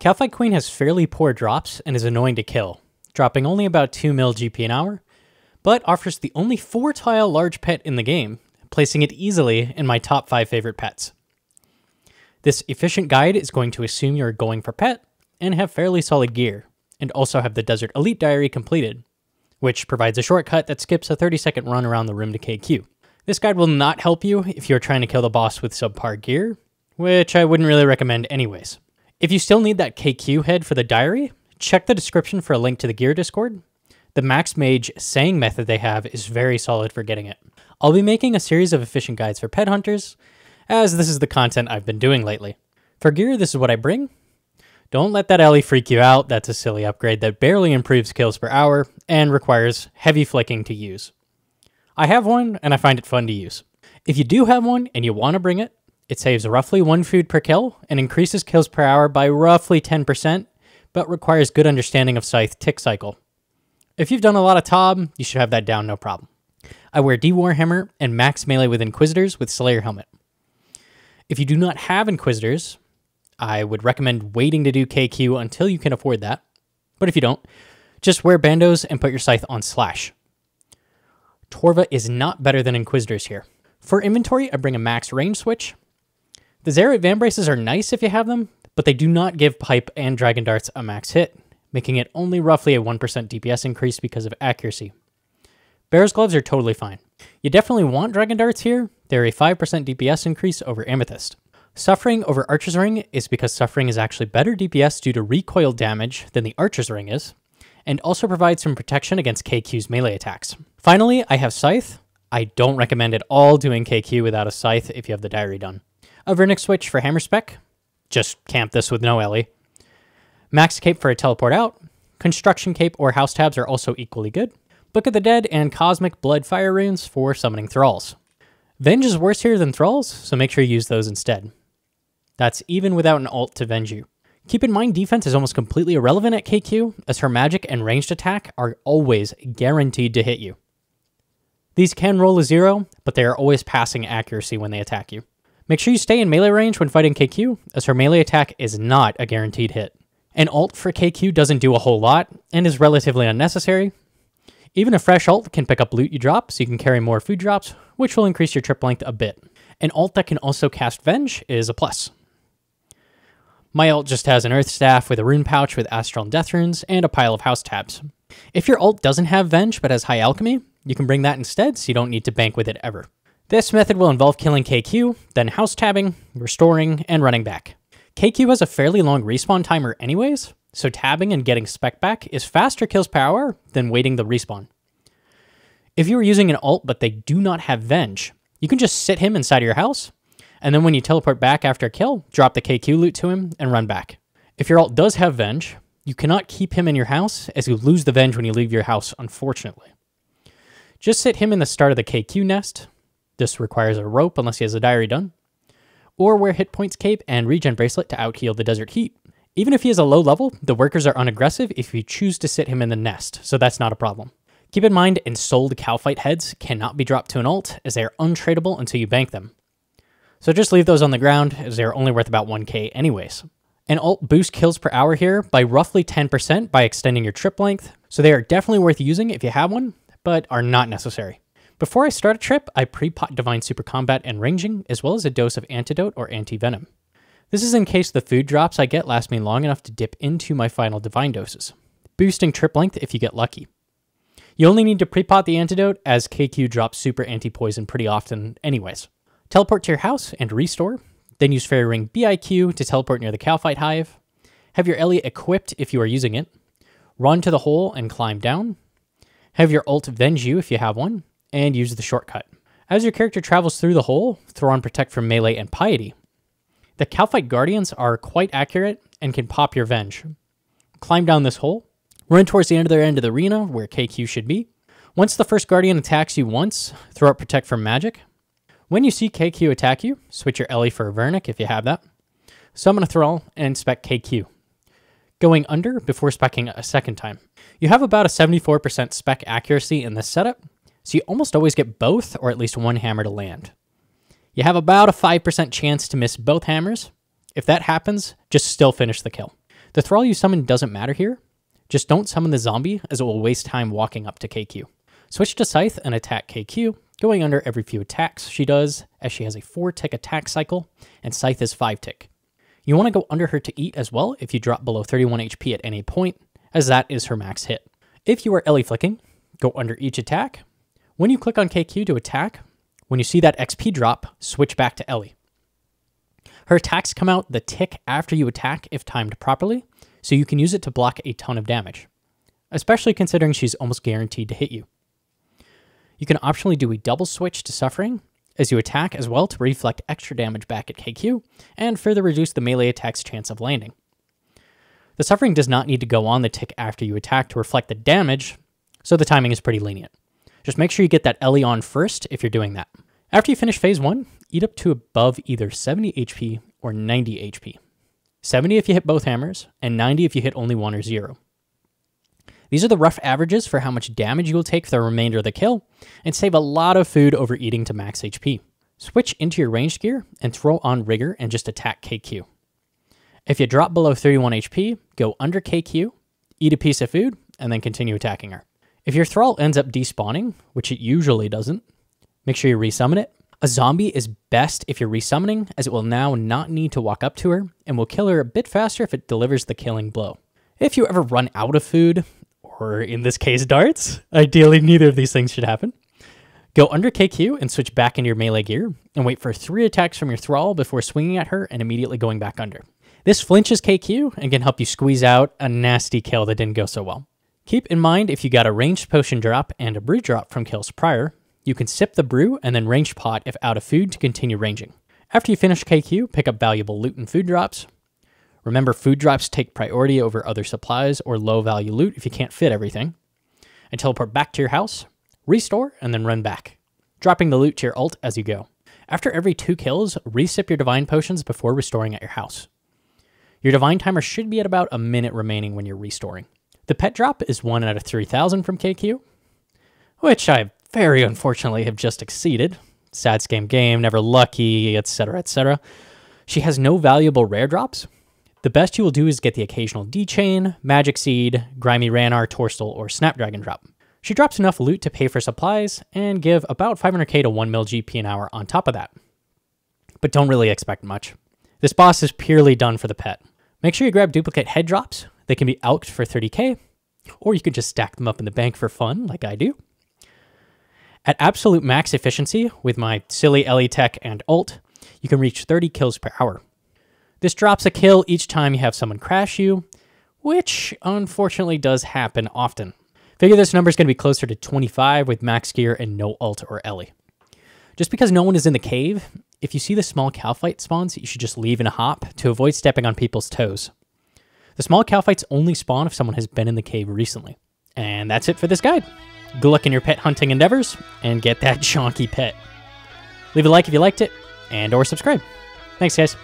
Kalphite Queen has fairly poor drops and is annoying to kill, dropping only about 2 mil GP an hour, but offers the only 4-tile large pet in the game, placing it easily in my top 5 favorite pets. This efficient guide is going to assume you're going for pet and have fairly solid gear, and also have the Desert Elite Diary completed, which provides a shortcut that skips a 30-second run around the room to KQ. This guide will not help you if you're trying to kill the boss with subpar gear, which I wouldn't really recommend anyways. If you still need that KQ head for the diary, check the description for a link to the gear Discord. The Max Mage saying method they have is very solid for getting it. I'll be making a series of efficient guides for pet hunters, as this is the content I've been doing lately. For gear, this is what I bring. Don't let that Ellie freak you out. That's a silly upgrade that barely improves kills per hour and requires heavy flicking to use. I have one and I find it fun to use. If you do have one and you want to bring it, it saves roughly 1 food per kill and increases kills per hour by roughly 10%, but requires good understanding of Scythe tick cycle. If you've done a lot of TOB, you should have that down no problem. I wear D Warhammer and max melee with Inquisitors with Slayer Helmet. If you do not have Inquisitors, I would recommend waiting to do KQ until you can afford that. But if you don't, just wear Bandos and put your Scythe on Slash. Torva is not better than Inquisitors here. For inventory, I bring a max range switch. The Zerit Vambraces are nice if you have them, but they do not give Pipe and Dragon Darts a max hit, making it only roughly a 1% DPS increase because of accuracy. Bear's Gloves are totally fine. You definitely want Dragon Darts here. They're a 5% DPS increase over Amethyst. Suffering over Archer's Ring is because Suffering is actually better DPS due to recoil damage than the Archer's Ring is, and also provides some protection against KQ's melee attacks. Finally, I have Scythe. I don't recommend at all doing KQ without a Scythe if you have the diary done. A Vernix switch for Hammer Spec. Just camp this with no Ellie. Max Cape for a teleport out. Construction Cape or House Tabs are also equally good. Book of the Dead and Cosmic Blood Fire Runes for summoning Thralls. Venge is worse here than Thralls, so make sure you use those instead. That's even without an ult to Venge you. Keep in mind defense is almost completely irrelevant at KQ, as her magic and ranged attack are always guaranteed to hit you. These can roll a 0, but they are always passing accuracy when they attack you. Make sure you stay in melee range when fighting KQ, as her melee attack is not a guaranteed hit. An ult for KQ doesn't do a whole lot, and is relatively unnecessary. Even a fresh ult can pick up loot you drop, so you can carry more food drops, which will increase your trip length a bit. An ult that can also cast Venge is a plus. My ult just has an Earth Staff with a rune pouch with Astral and Death runes, and a pile of House Tabs. If your ult doesn't have Venge but has High Alchemy, you can bring that instead, so you don't need to bank with it ever. This method will involve killing KQ, then House Tabbing, restoring, and running back. KQ has a fairly long respawn timer anyways, so tabbing and getting spec back is faster kills per hour than waiting the respawn. If you are using an ult but they do not have Venge, you can just sit him inside of your house, and then when you teleport back after a kill, drop the KQ loot to him and run back. If your ult does have Venge, you cannot keep him in your house, as you lose the Venge when you leave your house, unfortunately. Just sit him in the start of the KQ nest. This requires a rope unless he has a diary done. Or wear Hit Points Cape and Regen Bracelet to out-heal the Desert Heat. Even if he is a low level, the workers are unaggressive if you choose to sit him in the nest, so that's not a problem. Keep in mind, ensouled Kalphite heads cannot be dropped to an ult, as they are untradeable until you bank them. So just leave those on the ground, as they are only worth about 1k anyways. An ult boosts kills per hour here by roughly 10% by extending your trip length, so they are definitely worth using if you have one, but are not necessary. Before I start a trip, I pre-pot Divine Super Combat and Ranging, as well as a dose of Antidote or Anti-Venom. This is in case the food drops I get last me long enough to dip into my final Divine doses, boosting trip length if you get lucky. You only need to pre-pot the Antidote, as KQ drops Super Anti-Poison pretty often anyways. Teleport to your house and restore, then use Fairy Ring BIQ to teleport near the Kalphite Hive. Have your Ellie equipped if you are using it. Run to the hole and climb down. Have your ult Venge you if you have one, and use the shortcut. As your character travels through the hole, throw on Protect from Melee and Piety. The Kalphite Guardians are quite accurate and can pop your Venge. Climb down this hole, run towards the other end of the arena where KQ should be. Once the first Guardian attacks you once, throw out Protect from Magic. When you see KQ attack you, switch your Ellie for a Vernic if you have that. Summon a Thrall and spec KQ. Going under before speccing a second time. You have about a 74% spec accuracy in this setup, so you almost always get both or at least one hammer to land. You have about a 5% chance to miss both hammers. If that happens, just still finish the kill. The thrall you summon doesn't matter here. Just don't summon the zombie, as it will waste time walking up to KQ. Switch to Scythe and attack KQ, going under every few attacks she does, as she has a 4-tick attack cycle, and Scythe is 5-tick. You want to go under her to eat as well if you drop below 31 HP at any point, as that is her max hit. If you are Ellie flicking, go under each attack. When you click on KQ to attack, when you see that XP drop, switch back to Ellie. Her attacks come out the tick after you attack if timed properly, so you can use it to block a ton of damage, especially considering she's almost guaranteed to hit you. You can optionally do a double switch to Suffering as you attack as well to reflect extra damage back at KQ and further reduce the melee attack's chance of landing. The Suffering does not need to go on the tick after you attack to reflect the damage, so the timing is pretty lenient. Just make sure you get that Ellie on first if you're doing that. After you finish phase 1, eat up to above either 70 HP or 90 HP. 70 if you hit both hammers, and 90 if you hit only 1 or 0. These are the rough averages for how much damage you will take for the remainder of the kill, and save a lot of food over eating to max HP. Switch into your ranged gear and throw on Rigor and just attack KQ. If you drop below 31 HP, go under KQ, eat a piece of food, and then continue attacking her. If your thrall ends up despawning, which it usually doesn't, make sure you resummon it. A zombie is best if you're resummoning, as it will now not need to walk up to her, and will kill her a bit faster if it delivers the killing blow. If you ever run out of food, or in this case darts, ideally neither of these things should happen, go under KQ and switch back into your melee gear, and wait for 3 attacks from your thrall before swinging at her and immediately going back under. This flinches KQ and can help you squeeze out a nasty kill that didn't go so well. Keep in mind if you got a ranged potion drop and a brew drop from kills prior, you can sip the brew and then range pot if out of food to continue ranging. After you finish KQ, pick up valuable loot and food drops. Remember, food drops take priority over other supplies or low value loot if you can't fit everything. And teleport back to your house, restore, and then run back, dropping the loot to your ult as you go. After every 2 kills, resip your divine potions before restoring at your house. Your divine timer should be at about a minute remaining when you're restoring. The pet drop is 1 out of 3,000 from KQ, which I very unfortunately have just exceeded. Sad scam game, never lucky, etc, etc. She has no valuable rare drops. The best you will do is get the occasional D-Chain, Magic Seed, Grimy Ranarr, Torstal, or Snapdragon drop. She drops enough loot to pay for supplies and give about 500k to 1 mil GP an hour on top of that. But don't really expect much. This boss is purely done for the pet. Make sure you grab duplicate head drops. They can be alked for 30k, or you can just stack them up in the bank for fun, like I do. At absolute max efficiency, with my silly Ellie tech and ult, you can reach 30 kills per hour. This drops a kill each time you have someone crash you, which unfortunately does happen often. Figure this number is going to be closer to 25 with max gear and no ult or Ellie. Just because no one is in the cave, if you see the small Kalphite spawns, you should just leave in a hop to avoid stepping on people's toes. The small Kalphites only spawn if someone has been in the cave recently. And that's it for this guide. Good luck in your pet hunting endeavors, and get that chonky pet. Leave a like if you liked it, and or subscribe. Thanks, guys.